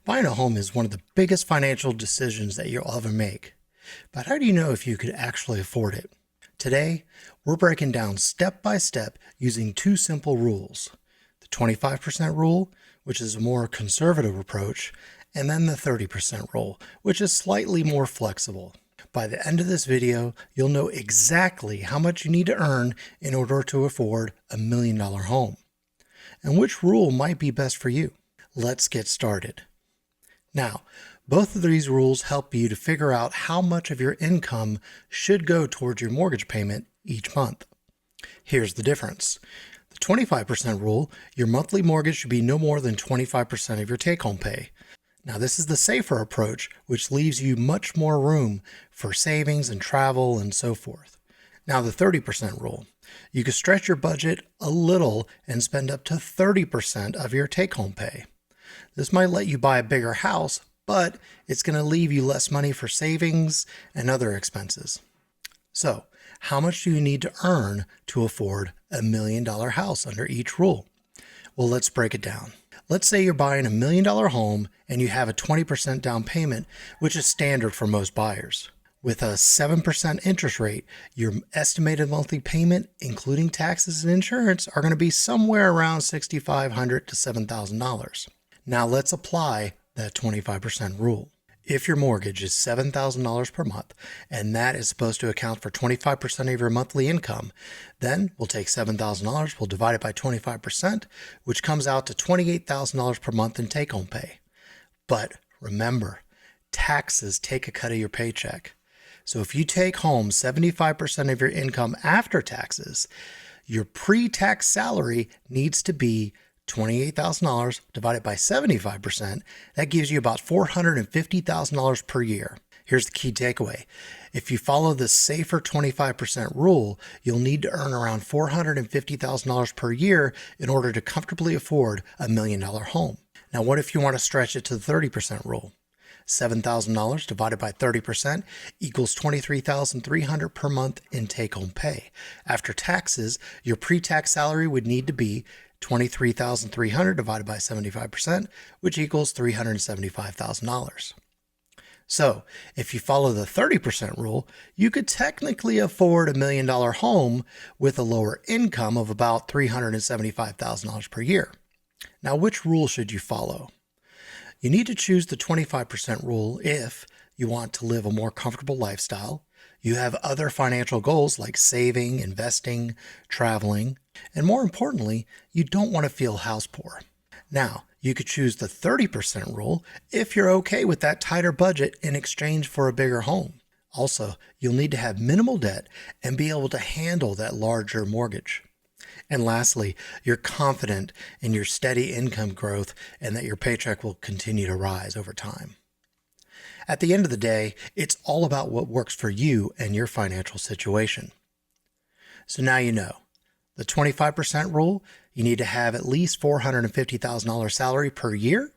Buying a home is one of the biggest financial decisions that you'll ever make. But how do you know if you could actually afford it? Today, we're breaking down step by step using two simple rules. The 25% rule, which is a more conservative approach, and then the 30% rule, which is slightly more flexible. By the end of this video, you'll know exactly how much you need to earn in order to afford a $1 million home, and which rule might be best for you. Let's get started. Now, both of these rules help you to figure out how much of your income should go towards your mortgage payment each month. Here's the difference. The 25% rule, your monthly mortgage should be no more than 25% of your take-home pay. Now, this is the safer approach, which leaves you much more room for savings and travel and so forth. Now, the 30% rule, you can stretch your budget a little and spend up to 30% of your take-home pay. This might let you buy a bigger house, but it's going to leave you less money for savings and other expenses. So, how much do you need to earn to afford a $1 million house under each rule? Well, let's break it down. Let's say you're buying a $1 million home and you have a 20% down payment, which is standard for most buyers. With a 7% interest rate, your estimated monthly payment, including taxes and insurance, are going to be somewhere around $6,500 to $7,000. Now let's apply that 25% rule. If your mortgage is $7,000 per month, and that is supposed to account for 25% of your monthly income, then we'll take $7,000, we'll divide it by 25%, which comes out to $28,000 per month in take-home pay. But remember, taxes take a cut of your paycheck. So if you take home 75% of your income after taxes, your pre-tax salary needs to be $28,000 divided by 75%, that gives you about $450,000 per year. Here's the key takeaway. If you follow the safer 25% rule, you'll need to earn around $450,000 per year in order to comfortably afford a $1 million home. Now, what if you want to stretch it to the 30% rule? $7,000 divided by 30% equals $23,300 per month in take-home pay. After taxes, your pre-tax salary would need to be $23,300 divided by 75%, which equals $375,000. So, if you follow the 30% rule, you could technically afford a $1 million home with a lower income of about $375,000 per year. Now, which rule should you follow? You need to choose the 25% rule if you want to live a more comfortable lifestyle, you have other financial goals like saving, investing, traveling, and more importantly, you don't want to feel house poor. Now, you could choose the 30% rule if you're okay with that tighter budget in exchange for a bigger home. Also, you'll need to have minimal debt and be able to handle that larger mortgage. And lastly, you're confident in your steady income growth and that your paycheck will continue to rise over time. At the end of the day, it's all about what works for you and your financial situation. So now you know. The 25% rule, you need to have at least $450,000 salary per year.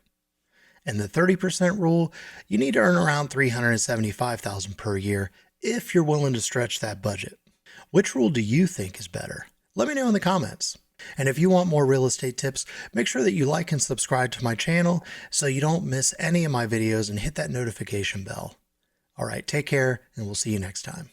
And the 30% rule, you need to earn around $375,000 per year if you're willing to stretch that budget. Which rule do you think is better? Let me know in the comments. And if you want more real estate tips, make sure that you like and subscribe to my channel so you don't miss any of my videos and hit that notification bell. All right, take care, and we'll see you next time.